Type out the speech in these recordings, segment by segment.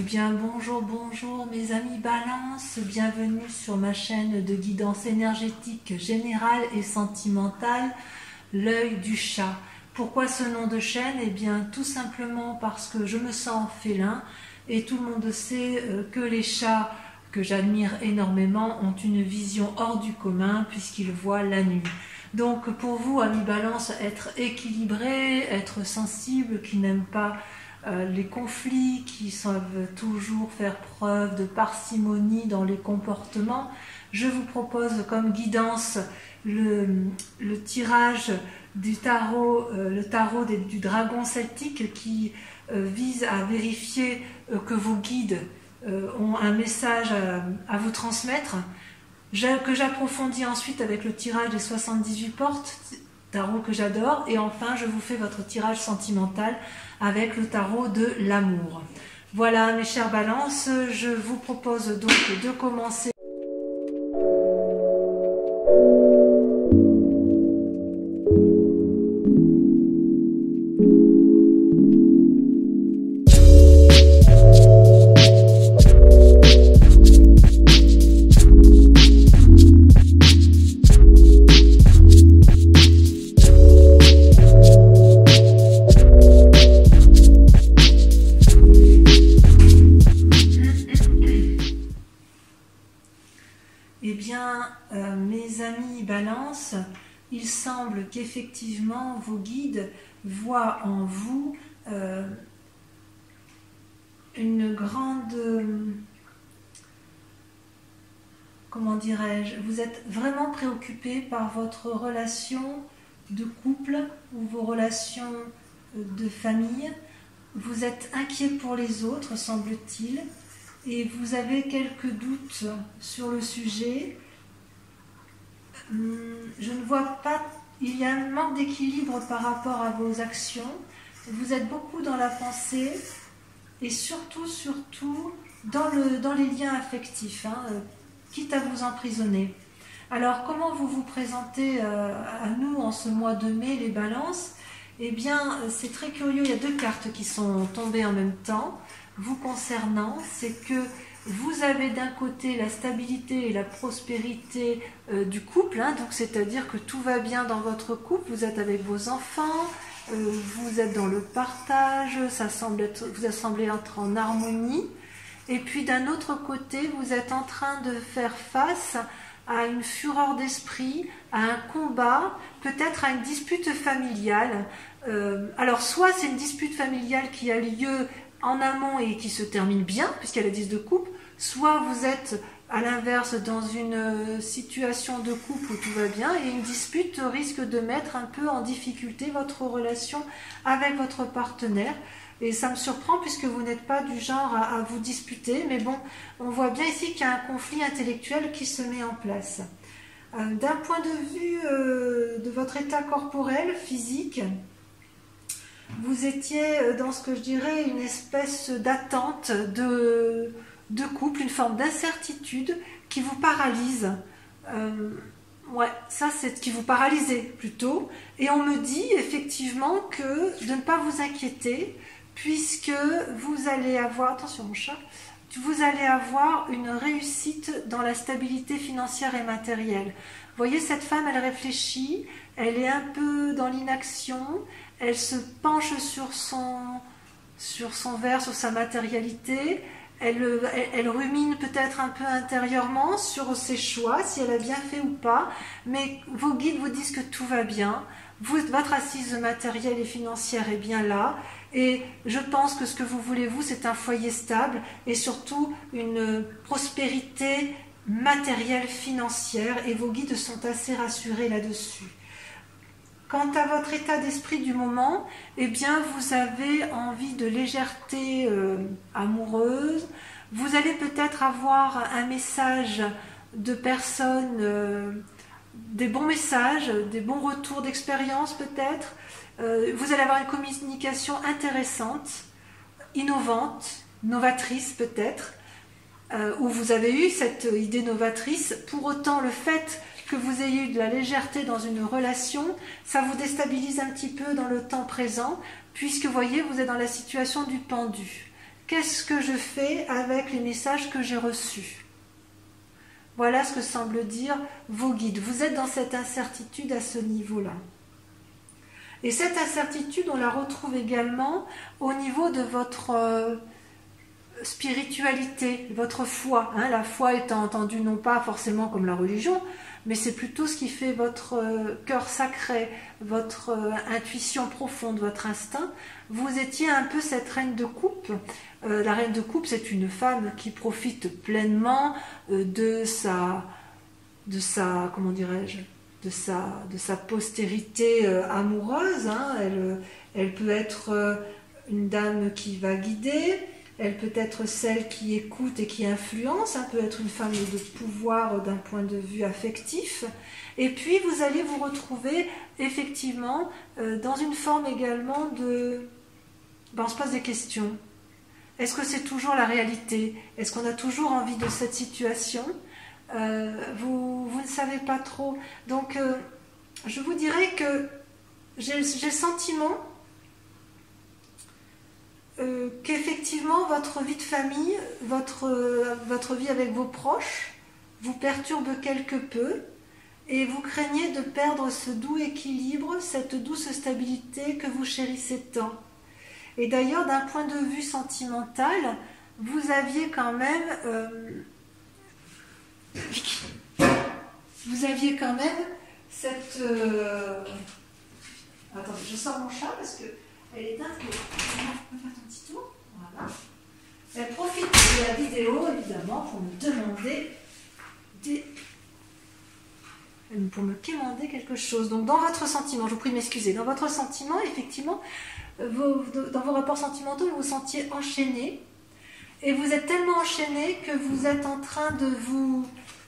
bien bonjour, bonjour mes amis Balance, bienvenue sur ma chaîne de guidance énergétique générale et sentimentale, l'œil du chat. Pourquoi ce nom de chaîne? Eh bien tout simplement parce que je me sens félin et tout le monde sait que les chats que j'admire énormément ont une vision hors du commun puisqu'ils voient la nuit. Donc pour vous, amis Balance, être équilibré, être sensible, qui n'aime pas les conflits, qui savent toujours faire preuve de parcimonie dans les comportements, je vous propose comme guidance le tirage du tarot, le tarot du dragon celtique qui vise à vérifier que vos guides ont un message à vous transmettre, que j'approfondis ensuite avec le tirage des 78 portes, tarot que j'adore, et enfin je vous fais votre tirage sentimental avec le tarot de l'amour. Voilà mes chers balances, je vous propose donc de commencer. Eh bien, mes amis Balance, il semble qu'effectivement vos guides voient en vous une grande, comment dirais-je, vous êtes vraiment préoccupé par votre relation de couple ou vos relations de famille. Vous êtes inquiet pour les autres, semble-t-il. Et vous avez quelques doutes sur le sujet. Je ne vois pas, il y a un manque d'équilibre par rapport à vos actions. Vous êtes beaucoup dans la pensée et surtout dans les liens affectifs, quitte à vous emprisonner. Alors, comment vous vous présentez à nous en ce mois de mai, les balances? Eh bien, c'est très curieux, il y a deux cartes qui sont tombées en même temps. Vous concernant, c'est que vous avez d'un côté la stabilité et la prospérité du couple, donc c'est-à-dire que tout va bien dans votre couple, vous êtes avec vos enfants, vous êtes dans le partage, vous semblez être en harmonie. Et puis d'un autre côté, vous êtes en train de faire face à une fureur d'esprit, à un combat, peut-être à une dispute familiale. Alors soit c'est une dispute familiale qui a lieu en amont et qui se termine bien, puisqu'il y a la 10 de coupe, soit vous êtes à l'inverse dans une situation de couple où tout va bien et une dispute risque de mettre un peu en difficulté votre relation avec votre partenaire. Et ça me surprend puisque vous n'êtes pas du genre à vous disputer, mais bon, on voit bien ici qu'il y a un conflit intellectuel qui se met en place. D'un point de vue de votre état corporel, physique, vous étiez dans ce que je dirais une espèce d'attente de couple, une forme d'incertitude qui vous paralyse. Ouais, ça c'est ce qui vous paralysait plutôt. Et on me dit effectivement que de ne pas vous inquiéter, puisque vous allez avoir, attention mon chat, vous allez avoir une réussite dans la stabilité financière et matérielle. Vous voyez, cette femme, elle réfléchit, elle est un peu dans l'inaction, elle se penche sur son verre, sur sa matérialité, elle rumine peut-être un peu intérieurement sur ses choix, si elle a bien fait ou pas, mais vos guides vous disent que tout va bien, votre assise matérielle et financière est bien là, et je pense que ce que vous voulez, vous, c'est un foyer stable et surtout une prospérité matérielle, financière, et vos guides sont assez rassurés là-dessus. Quant à votre état d'esprit du moment, eh bien, vous avez envie de légèreté amoureuse. Vous allez peut-être avoir un message de personnes, des bons messages, des bons retours d'expérience peut-être. Vous allez avoir une communication intéressante, innovante, novatrice peut-être, où vous avez eu cette idée novatrice. Pour autant, le fait que vous ayez eu de la légèreté dans une relation, ça vous déstabilise un petit peu dans le temps présent, puisque vous voyez, vous êtes dans la situation du pendu. qu'est-ce que je fais avec les messages que j'ai reçus? Voilà ce que semblent dire vos guides. Vous êtes dans cette incertitude à ce niveau-là. Et cette incertitude, on la retrouve également au niveau de votre spiritualité, votre foi. Hein, la foi étant entendue non pas forcément comme la religion, mais c'est plutôt ce qui fait votre cœur sacré, votre intuition profonde, votre instinct. Vous étiez un peu cette reine de coupe. La reine de coupe, c'est une femme qui profite pleinement de sa comment dirais-je, de sa postérité amoureuse. Hein. Elle peut être une dame qui va guider, elle peut être celle qui écoute et qui influence, elle peut être une femme de pouvoir d'un point de vue affectif. Et puis vous allez vous retrouver effectivement dans une forme également de... on se pose des questions. Est-ce que c'est toujours la réalité? Est-ce qu'on a toujours envie de cette situation? Vous ne savez pas trop. Donc, je vous dirais que j'ai le sentiment qu'effectivement, votre vie de famille, votre vie avec vos proches, vous perturbe quelque peu et vous craignez de perdre ce doux équilibre, cette douce stabilité que vous chérissez tant. Et d'ailleurs, d'un point de vue sentimental, vous aviez quand même... vous aviez quand même cette... Attendez, je sors mon chat parce qu'elle est un peu... On peut faire ton petit tour. Voilà. Elle profite de la vidéo, évidemment, pour me demander pour me quémander quelque chose. Donc, dans votre sentiment, je vous prie de m'excuser, dans votre sentiment, effectivement, dans vos rapports sentimentaux, vous vous sentiez enchaîné. Et vous êtes tellement enchaîné que vous êtes en train de vous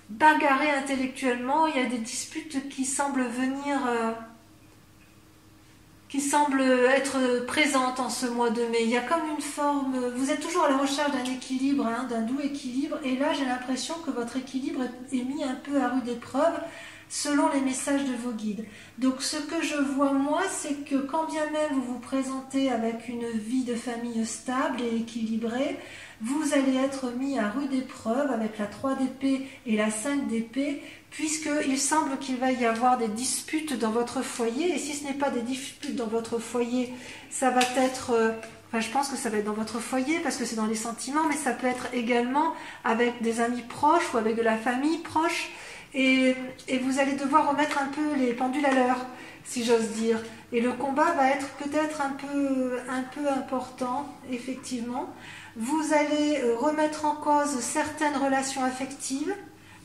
bagarrer intellectuellement. Il y a des disputes qui semblent venir... qui semblent être présentes en ce mois de mai. Il y a comme une forme... Vous êtes toujours à la recherche d'un équilibre, hein, d'un doux équilibre. Et là, j'ai l'impression que votre équilibre est mis un peu à rude épreuve selon les messages de vos guides. Donc ce que je vois moi, c'est que quand bien même vous vous présentez avec une vie de famille stable et équilibrée, vous allez être mis à rude épreuve avec la 3 d'épée et la 5 d'épée, puisqu'il semble qu'il va y avoir des disputes dans votre foyer, et si ce n'est pas des disputes dans votre foyer, ça va être... Enfin, je pense que ça va être dans votre foyer, parce que c'est dans les sentiments, mais ça peut être également avec des amis proches ou avec de la famille proche, et vous allez devoir remettre un peu les pendules à l'heure, si j'ose dire. Et le combat va être peut-être un peu important, effectivement. Vous allez remettre en cause certaines relations affectives,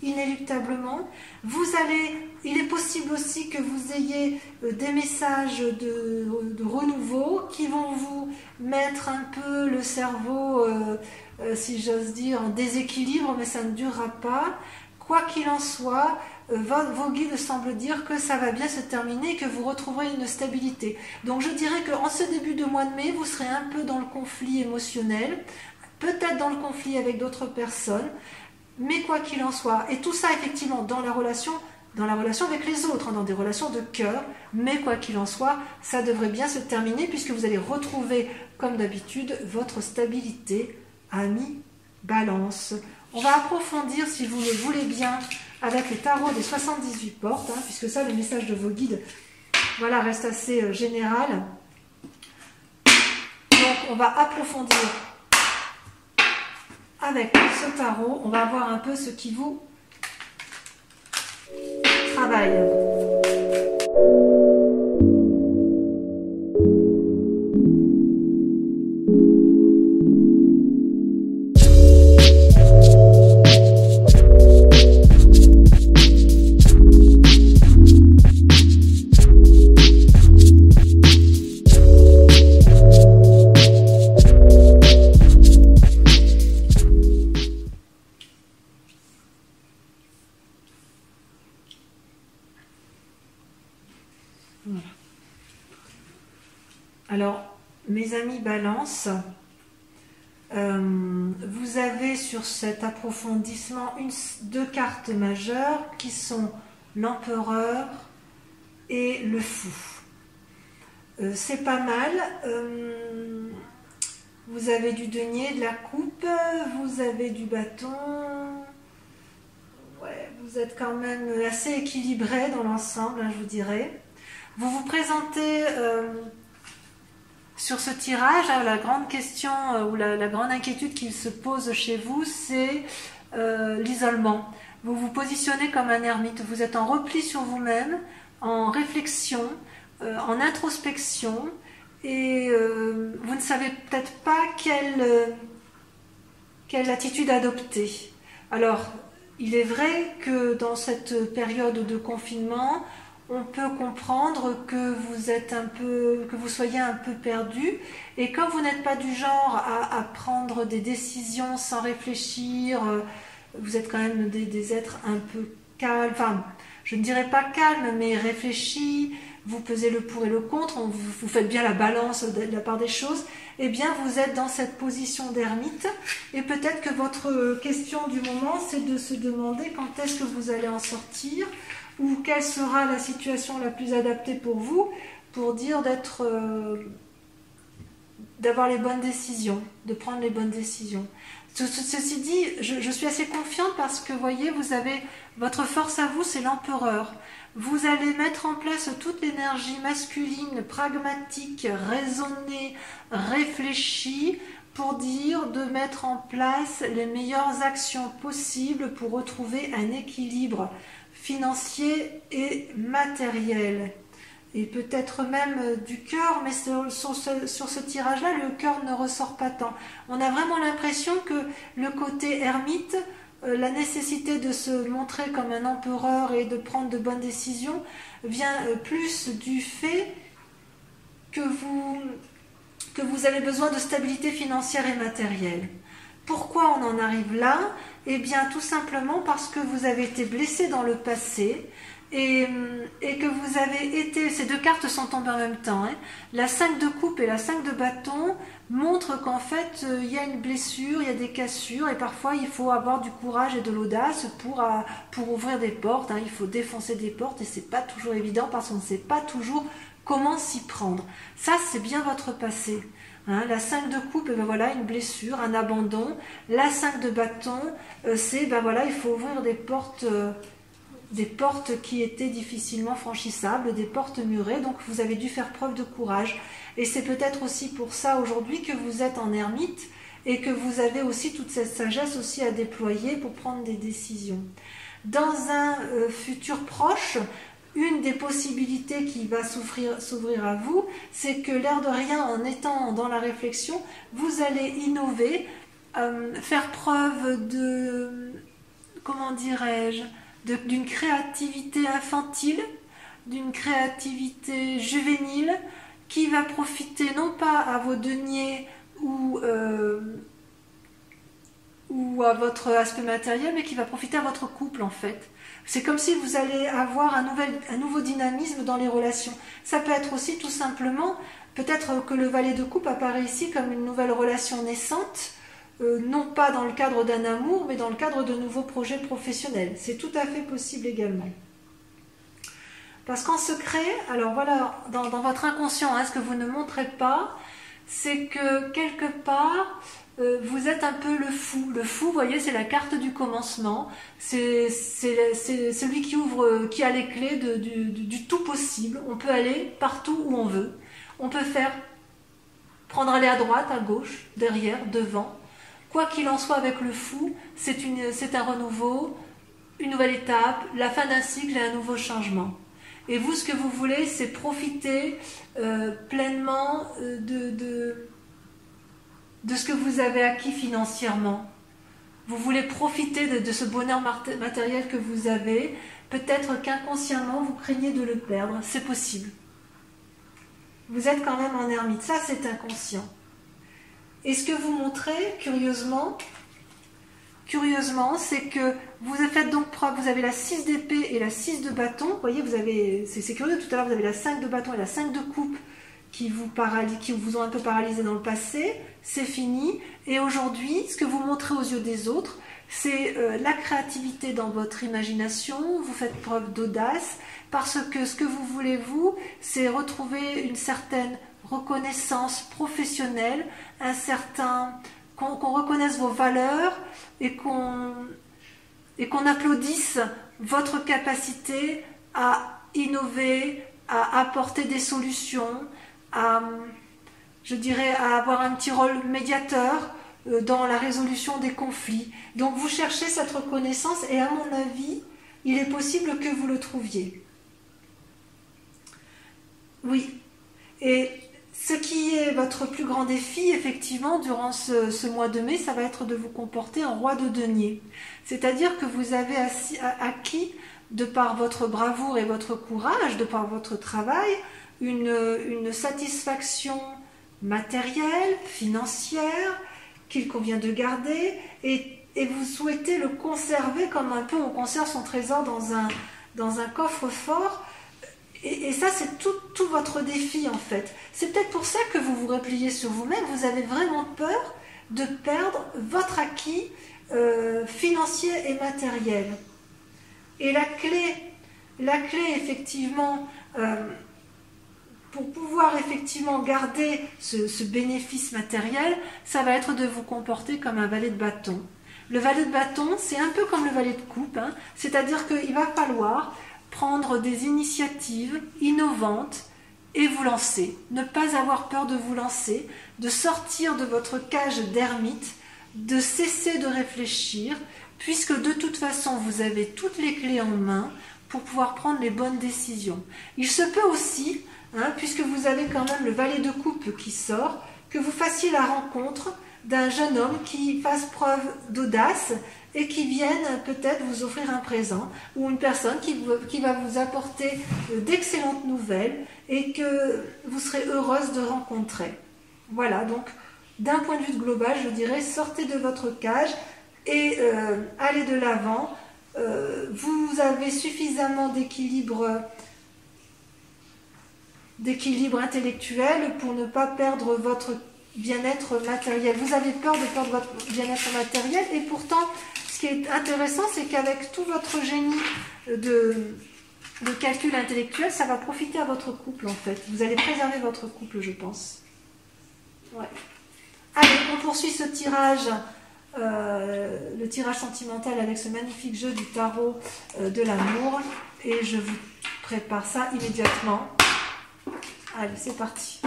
inéluctablement. Il est possible aussi que vous ayez des messages de renouveau qui vont vous mettre un peu le cerveau, si j'ose dire, en déséquilibre, mais ça ne durera pas. Quoi qu'il en soit, vos guides semblent dire que ça va bien se terminer et que vous retrouverez une stabilité. Donc je dirais qu'en ce début de mois de mai, vous serez un peu dans le conflit émotionnel, peut-être dans le conflit avec d'autres personnes, mais quoi qu'il en soit, et tout ça effectivement dans la relation avec les autres, hein, dans des relations de cœur, mais quoi qu'il en soit, ça devrait bien se terminer puisque vous allez retrouver, comme d'habitude, votre stabilité, ami Balance. On va approfondir, si vous le voulez bien, avec les tarots des 78 portes, hein, puisque ça, le message de vos guides, voilà, reste assez général. Donc, on va approfondir avec ce tarot. On va voir un peu ce qui vous travaille. Alors, mes amis Balance, vous avez sur cet approfondissement deux cartes majeures qui sont l'empereur et le fou. C'est pas mal. vous avez du denier, de la coupe, vous avez du bâton. Ouais, vous êtes quand même assez équilibré dans l'ensemble, hein, je vous dirais. Vous vous présentez sur ce tirage, hein, la grande question ou la grande inquiétude qui se pose chez vous, c'est l'isolement. Vous vous positionnez comme un ermite, vous êtes en repli sur vous-même, en réflexion, en introspection, et vous ne savez peut-être pas quelle attitude adopter. Alors, il est vrai que dans cette période de confinement, on peut comprendre que vous soyez un peu perdu, et comme vous n'êtes pas du genre à prendre des décisions sans réfléchir, vous êtes quand même des êtres un peu calmes, enfin, je ne dirais pas calmes, mais réfléchis, vous pesez le pour et le contre, vous faites bien la balance de la part des choses, eh bien vous êtes dans cette position d'ermite, et peut-être que votre question du moment, c'est de se demander quand est-ce que vous allez en sortir, ou quelle sera la situation la plus adaptée pour vous, pour dire d'avoir les bonnes décisions, de prendre les bonnes décisions. Ceci dit, je suis assez confiante parce que, vous voyez, votre force à vous, c'est l'empereur. Vous allez mettre en place toute l'énergie masculine, pragmatique, raisonnée, réfléchie, pour dire de mettre en place les meilleures actions possibles pour retrouver un équilibre financier et matériel. Et peut-être même du cœur, mais sur ce tirage-là, le cœur ne ressort pas tant. On a vraiment l'impression que le côté ermite, la nécessité de se montrer comme un empereur et de prendre de bonnes décisions, vient plus du fait que vous avez besoin de stabilité financière et matérielle. Pourquoi on en arrive là? Eh bien, tout simplement parce que vous avez été blessé dans le passé, et que vous avez été... Ces deux cartes sont tombées en même temps, hein. La 5 de coupe et la 5 de bâton montrent qu'en fait, il y a une blessure, il y a des cassures, et parfois il faut avoir du courage et de l'audace pour ouvrir des portes, hein. Il faut défoncer des portes, et c'est pas toujours évident parce qu'on ne sait pas toujours comment s'y prendre. Ça, c'est bien votre passé. Hein, la 5 de coupe, ben voilà, une blessure, un abandon. La 5 de bâton, c'est, ben voilà, il faut ouvrir des portes qui étaient difficilement franchissables, des portes murées, donc vous avez dû faire preuve de courage. Et c'est peut-être aussi pour ça aujourd'hui que vous êtes en ermite, et que vous avez aussi toute cette sagesse aussi à déployer pour prendre des décisions. Dans un futur proche, une des possibilités qui va s'ouvrir à vous, c'est que l'air de rien, en étant dans la réflexion, vous allez innover, faire preuve comment dirais-je, d'une créativité infantile, d'une créativité juvénile, qui va profiter non pas à vos deniers ou à votre aspect matériel, mais qui va profiter à votre couple en fait. C'est comme si vous allez avoir un nouveau dynamisme dans les relations. Ça peut être aussi tout simplement, peut-être que le valet de coupe apparaît ici comme une nouvelle relation naissante, non pas dans le cadre d'un amour, mais dans le cadre de nouveaux projets professionnels. C'est tout à fait possible également. Parce qu'en secret, alors voilà, dans votre inconscient, hein, ce que vous ne montrez pas, c'est que quelque part, vous êtes un peu le fou. Le fou, vous voyez, c'est la carte du commencement. C'est celui qui a les clés du tout possible. On peut aller partout où on veut. On peut aller à droite, à gauche, derrière, devant. Quoi qu'il en soit avec le fou, c'est un renouveau, une nouvelle étape, la fin d'un cycle et un nouveau changement. Et vous, ce que vous voulez, c'est profiter pleinement de ce que vous avez acquis financièrement. Vous voulez profiter de ce bonheur matériel que vous avez. Peut-être qu'inconsciemment, vous craignez de le perdre. C'est possible. Vous êtes quand même en ermite. Ça, c'est inconscient. Et ce que vous montrez, curieusement, c'est que vous faites donc preuve, vous avez la 6 d'épée et la 6 de bâton. Vous voyez, c'est curieux, tout à l'heure, vous avez la 5 de bâton et la 5 de coupe qui vous ont un peu paralysé dans le passé. C'est fini. Et aujourd'hui, ce que vous montrez aux yeux des autres, c'est la créativité dans votre imagination. Vous faites preuve d'audace parce que ce que vous voulez, vous, c'est retrouver une certaine reconnaissance professionnelle, qu'on reconnaisse vos valeurs et qu'on applaudisse votre capacité à innover, à apporter des solutions, je dirais, à avoir un petit rôle médiateur dans la résolution des conflits. Donc vous cherchez cette reconnaissance et à mon avis, il est possible que vous le trouviez. Oui. Et ce qui est votre plus grand défi, effectivement, durant ce mois de mai, ça va être de vous comporter en roi de denier. C'est-à-dire que vous avez acquis, de par votre bravoure et votre courage, de par votre travail, une satisfaction matérielle, financière, qu'il convient de garder, et vous souhaitez le conserver comme un peu on conserve son trésor dans un coffre-fort. Et ça, c'est tout votre défi, en fait. C'est peut-être pour ça que vous vous repliez sur vous-même. Vous avez vraiment peur de perdre votre acquis financier et matériel. Et la clé effectivement, pour pouvoir effectivement garder ce bénéfice matériel, ça va être de vous comporter comme un valet de bâton. Le valet de bâton, c'est un peu comme le valet de coupe, hein, c'est-à-dire qu'il va falloir prendre des initiatives innovantes et vous lancer. Ne pas avoir peur de vous lancer, de sortir de votre cage d'ermite, de cesser de réfléchir, puisque de toute façon vous avez toutes les clés en main pour pouvoir prendre les bonnes décisions. Il se peut aussi, puisque vous avez quand même le valet de coupe qui sort, que vous fassiez la rencontre d'un jeune homme qui fasse preuve d'audace et qui vienne peut-être vous offrir un présent, ou une personne qui va vous apporter d'excellentes nouvelles et que vous serez heureuse de rencontrer. Voilà, donc d'un point de vue global, je dirais, sortez de votre cage et allez de l'avant. Vous avez suffisamment d'équilibre intellectuel pour ne pas perdre votre bien-être matériel. Vous avez peur de perdre votre bien-être matériel et pourtant, ce qui est intéressant, c'est qu'avec tout votre génie de calcul intellectuel, ça va profiter à votre couple en fait. Vous allez préserver votre couple, je pense. Ouais. Allez, on poursuit ce tirage, le tirage sentimental avec ce magnifique jeu du tarot de l'amour et je vous prépare ça immédiatement. Allez, c'est parti.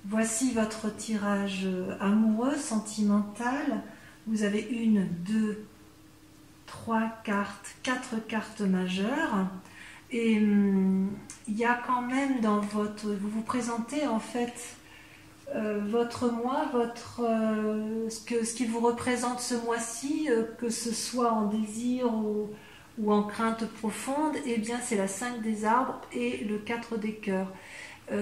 Voici votre tirage amoureux, sentimental. Vous avez 1, 2, 3 cartes, 4 cartes majeures. Et il y a quand même dans votre... Vous vous présentez en fait votre mois, ce qui vous représente ce mois-ci, que ce soit en désir ou en crainte profonde, eh bien c'est la 5 des arbres et le 4 des cœurs.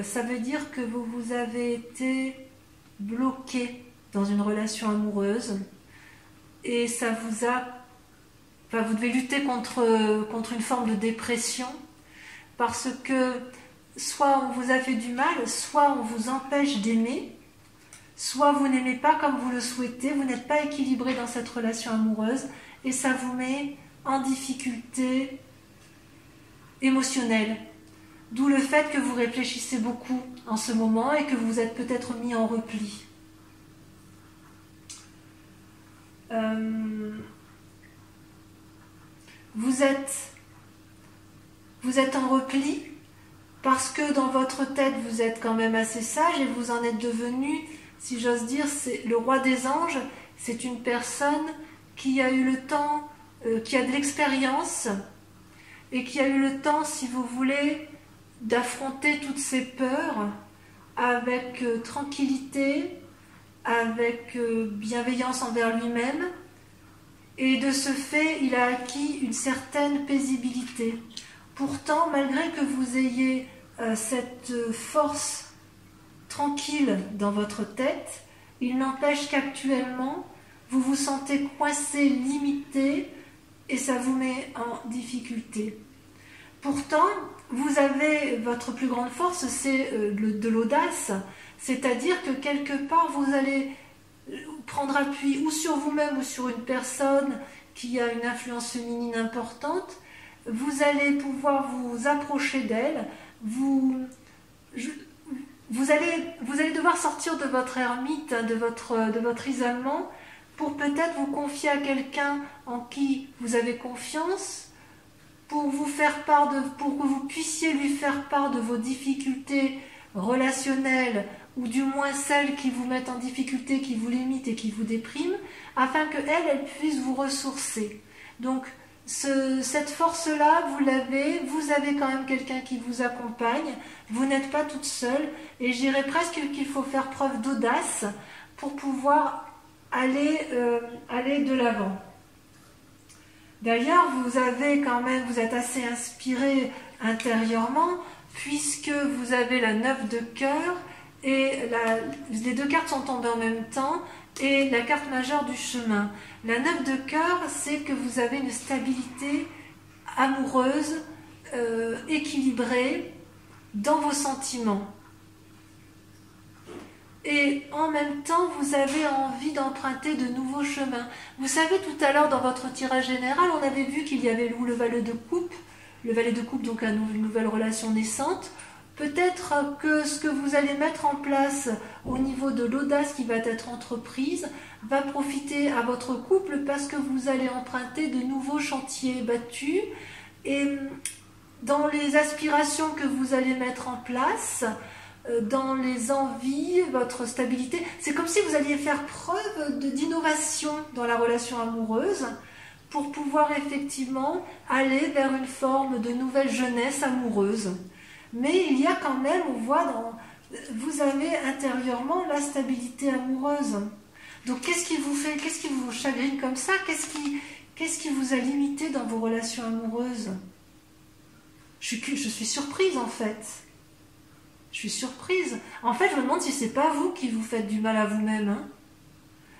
Ça veut dire que vous avez été bloqué dans une relation amoureuse et ça vous a... Enfin, vous devez lutter contre une forme de dépression parce que soit on vous a fait du mal, soit on vous empêche d'aimer, soit vous n'aimez pas comme vous le souhaitez, vous n'êtes pas équilibré dans cette relation amoureuse et ça vous met en difficulté émotionnelle. D'où le fait que vous réfléchissez beaucoup en ce moment et que vous vous êtes peut-être mis en repli. Vous vous êtes en repli, parce que dans votre tête, vous êtes quand même assez sage et vous en êtes devenu, si j'ose dire, c'est le roi des anges. C'est une personne qui a eu le temps, qui a de l'expérience et qui a eu le temps, si vous voulez, d'affronter toutes ses peurs avec tranquillité, avec bienveillance envers lui-même. Et de ce fait, il a acquis une certaine paisibilité. Pourtant, malgré que vous ayez cette force tranquille dans votre tête, il n'empêche qu'actuellement, vous vous sentez coincé, limité, et ça vous met en difficulté. Pourtant, vous avez votre plus grande force, c'est de l'audace, c'est-à-dire que quelque part, vous allez prendre appui ou sur vous-même ou sur une personne qui a une influence féminine importante. Vous allez pouvoir vous approcher d'elle, vous allez devoir sortir de votre ermite, de votre isolement, pour peut-être vous confier à quelqu'un en qui vous avez confiance, pour que vous puissiez lui faire part de vos difficultés relationnelles, ou du moins celles qui vous mettent en difficulté, qui vous limitent et qui vous dépriment, afin qu'elle puisse vous ressourcer. Donc, cette force-là, vous avez quand même quelqu'un qui vous accompagne, vous n'êtes pas toute seule, et je dirais presque qu'il faut faire preuve d'audace pour pouvoir aller de l'avant. D'ailleurs, vous êtes assez inspiré intérieurement, puisque vous avez la 9 de cœur, et les deux cartes sont tombées en même temps, et la carte majeure du chemin. La 9 de cœur, c'est que vous avez une stabilité amoureuse, équilibrée dans vos sentiments. Et en même temps, vous avez envie d'emprunter de nouveaux chemins. Vous savez, tout à l'heure, dans votre tirage général, on avait vu qu'il y avait le valet de coupe. Le valet de coupe, donc une nouvelle relation naissante. Peut-être que ce que vous allez mettre en place au niveau de l'audace qui va être entreprise va profiter à votre couple, parce que vous allez emprunter de nouveaux chantiers battus, et dans les aspirations que vous allez mettre en place, dans les envies, votre stabilité, c'est comme si vous alliez faire preuve d'innovation dans la relation amoureuse pour pouvoir effectivement aller vers une forme de nouvelle jeunesse amoureuse. Mais il y a quand même, vous avez intérieurement la stabilité amoureuse. Donc qu'est-ce qui vous chagrine comme ça? Qu'est-ce qui vous a limité dans vos relations amoureuses? Je suis surprise en fait. Je suis surprise. En fait, je me demande si c'est pas vous qui vous faites du mal à vous-même. Hein.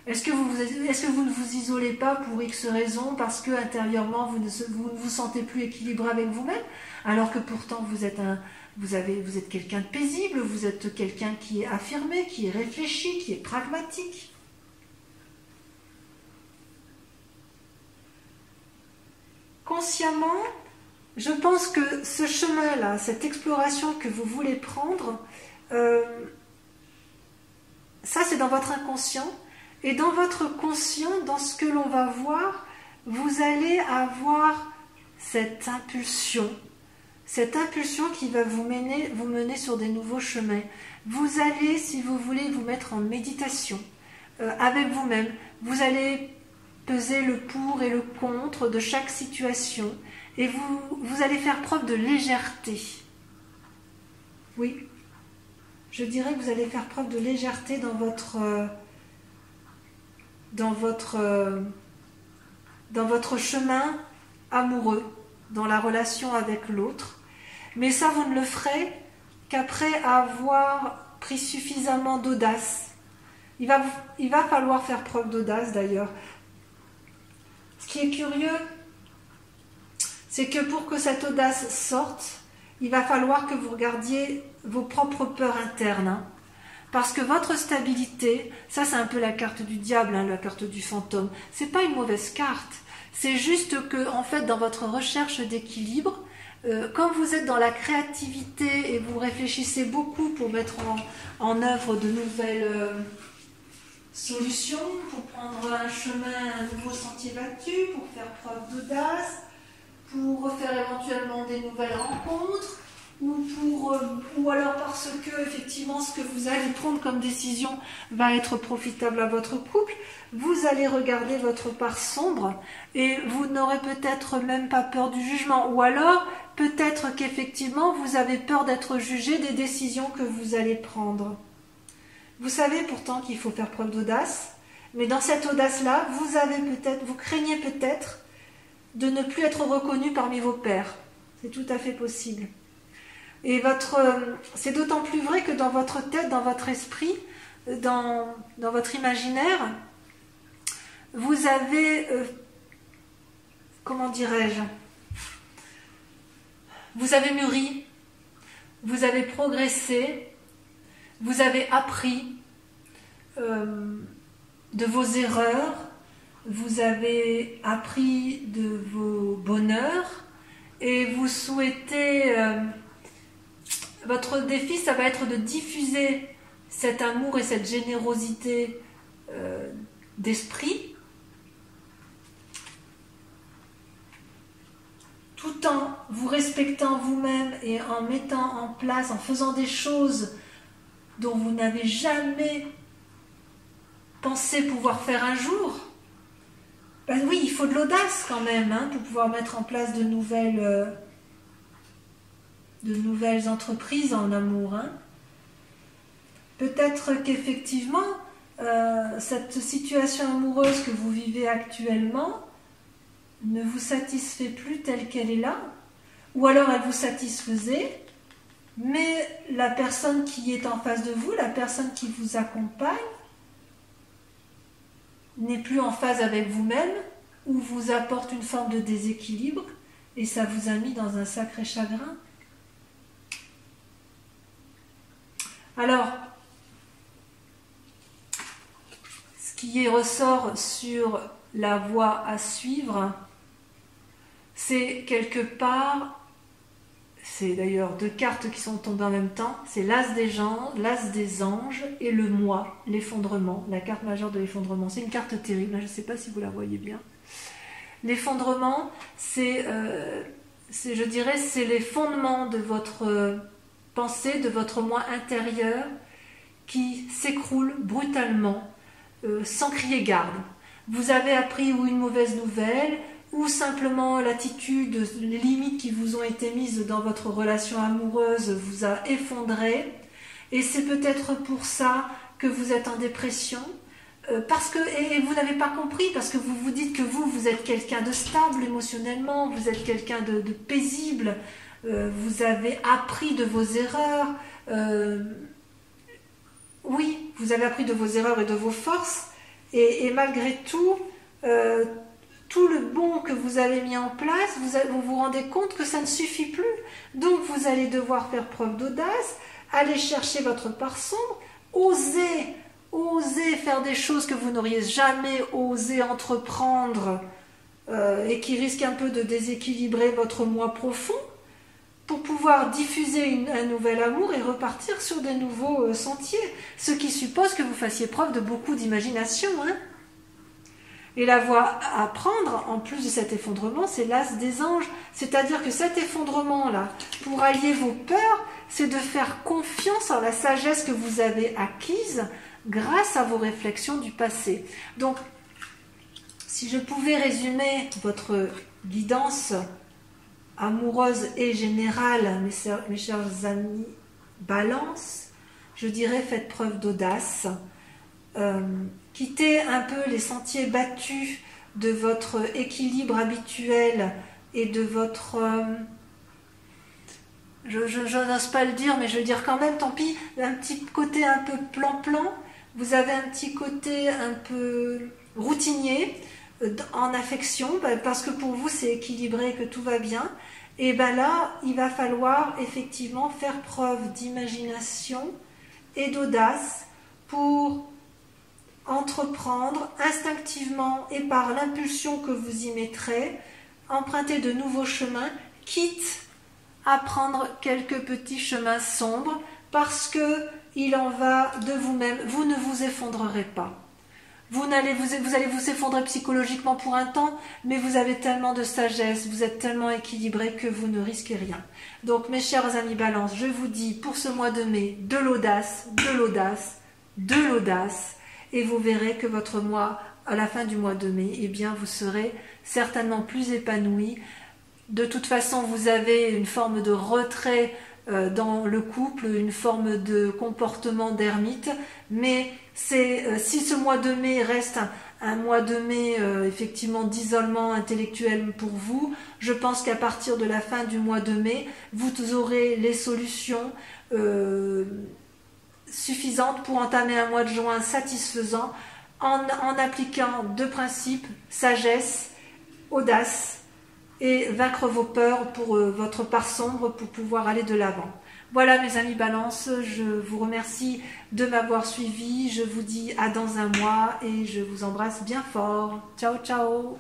Est-ce que vous ne vous isolez pas pour X raisons, parce que intérieurement vous ne vous sentez plus équilibré avec vous-même, alors que pourtant vous êtes quelqu'un de paisible, vous êtes quelqu'un qui est affirmé, qui est réfléchi, qui est pragmatique. Consciemment, je pense que ce chemin-là, cette exploration que vous voulez prendre, ça c'est dans votre inconscient. Et dans votre conscient, dans ce que l'on va voir, vous allez avoir cette impulsion qui va vous mener sur des nouveaux chemins. Vous allez, si vous voulez, vous mettre en méditation avec vous-même. Vous allez peser le pour et le contre de chaque situation, et vous allez faire preuve de légèreté. Oui, je dirais que vous allez faire preuve de légèreté dans votre chemin amoureux, dans la relation avec l'autre. Mais ça, vous ne le ferez qu'après avoir pris suffisamment d'audace. Il va falloir faire preuve d'audace d'ailleurs. Ce qui est curieux, c'est que pour que cette audace sorte, il va falloir que vous regardiez vos propres peurs internes. Hein. Parce que votre stabilité, ça c'est un peu la carte du diable, hein, la carte du fantôme. C'est pas une mauvaise carte. C'est juste que, en fait, dans votre recherche d'équilibre, comme vous êtes dans la créativité et vous réfléchissez beaucoup pour mettre en œuvre de nouvelles solutions, pour prendre un chemin, un nouveau sentier battu, pour faire preuve d'audace, pour faire éventuellement des nouvelles rencontres, ou alors parce que effectivement ce que vous allez prendre comme décision va être profitable à votre couple, vous allez regarder votre part sombre et vous n'aurez peut-être même pas peur du jugement, ou alors peut-être qu'effectivement vous avez peur d'être jugé des décisions que vous allez prendre. Vous savez pourtant qu'il faut faire preuve d'audace, mais dans cette audace-là, vous craignez peut-être de ne plus être reconnu parmi vos pairs. C'est tout à fait possible. Et c'est d'autant plus vrai que dans votre tête, dans votre esprit, dans votre imaginaire, vous avez, comment dirais-je, vous avez mûri, vous avez progressé, vous avez appris de vos erreurs, vous avez appris de vos bonheurs et vous souhaitez... votre défi, ça va être de diffuser cet amour et cette générosité d'esprit tout en vous respectant vous-même et en mettant en place, en faisant des choses dont vous n'avez jamais pensé pouvoir faire un jour. Ben oui, il faut de l'audace quand même pour pouvoir mettre en place de nouvelles entreprises en amour. Peut-être qu'effectivement, cette situation amoureuse que vous vivez actuellement ne vous satisfait plus telle qu'elle est là, ou alors elle vous satisfaisait, mais la personne qui est en face de vous, la personne qui vous accompagne, n'est plus en phase avec vous-même, ou vous apporte une forme de déséquilibre, et ça vous a mis dans un sacré chagrin. Alors, ce qui ressort sur la voie à suivre, c'est quelque part, c'est d'ailleurs deux cartes qui sont tombées en même temps, c'est l'as des anges et le moi, l'effondrement, la carte majeure de l'effondrement. C'est une carte terrible, je ne sais pas si vous la voyez bien. L'effondrement, c'est les fondements de votre pensée, de votre moi intérieur qui s'écroule brutalement, sans crier garde. Vous avez appris ou une mauvaise nouvelle, ou simplement l'attitude, les limites qui vous ont été mises dans votre relation amoureuse vous a effondré, et c'est peut-être pour ça que vous êtes en dépression, et vous n'avez pas compris, parce que vous vous dites que vous êtes quelqu'un de stable émotionnellement, vous êtes quelqu'un de paisible, vous avez appris de vos erreurs, oui, vous avez appris de vos erreurs et de vos forces, et malgré tout, tout le bon que vous avez mis en place, vous vous rendez compte que ça ne suffit plus. Donc vous allez devoir faire preuve d'audace, aller chercher votre part sombre, oser faire des choses que vous n'auriez jamais osé entreprendre et qui risquent un peu de déséquilibrer votre moi profond, pour pouvoir diffuser un nouvel amour et repartir sur des nouveaux sentiers. Ce qui suppose que vous fassiez preuve de beaucoup d'imagination. Et la voie à prendre, en plus de cet effondrement, c'est l'as des anges. C'est-à-dire que cet effondrement-là, pour allier vos peurs, c'est de faire confiance en la sagesse que vous avez acquise grâce à vos réflexions du passé. Donc, si je pouvais résumer votre guidance amoureuse et générale, mes chers amis Balance, je dirais faites preuve d'audace, quittez un peu les sentiers battus de votre équilibre habituel et de votre... je n'ose pas le dire, mais je veux dire quand même, tant pis, un petit côté un peu plan-plan, vous avez un petit côté un peu routinier, en affection, parce que pour vous c'est équilibré, que tout va bien, et bien là il va falloir effectivement faire preuve d'imagination et d'audace pour entreprendre instinctivement et par l'impulsion que vous y mettrez, emprunter de nouveaux chemins, quitte à prendre quelques petits chemins sombres, parce que il en va de vous-même, vous ne vous effondrerez pas. Vous allez vous effondrer psychologiquement pour un temps, mais vous avez tellement de sagesse, vous êtes tellement équilibré que vous ne risquez rien. Donc mes chers amis Balance, je vous dis pour ce mois de mai, de l'audace, de l'audace, de l'audace, et vous verrez que votre mois, à la fin du mois de mai, eh bien vous serez certainement plus épanoui. De toute façon, vous avez une forme de retrait dans le couple, une forme de comportement d'ermite, mais si ce mois de mai reste un mois de mai effectivement d'isolement intellectuel pour vous, je pense qu'à partir de la fin du mois de mai, vous aurez les solutions suffisantes pour entamer un mois de juin satisfaisant en appliquant deux principes, sagesse, audace, et vaincre vos peurs pour votre part sombre pour pouvoir aller de l'avant. Voilà mes amis Balance, je vous remercie de m'avoir suivi, je vous dis à dans un mois et je vous embrasse bien fort. Ciao ciao.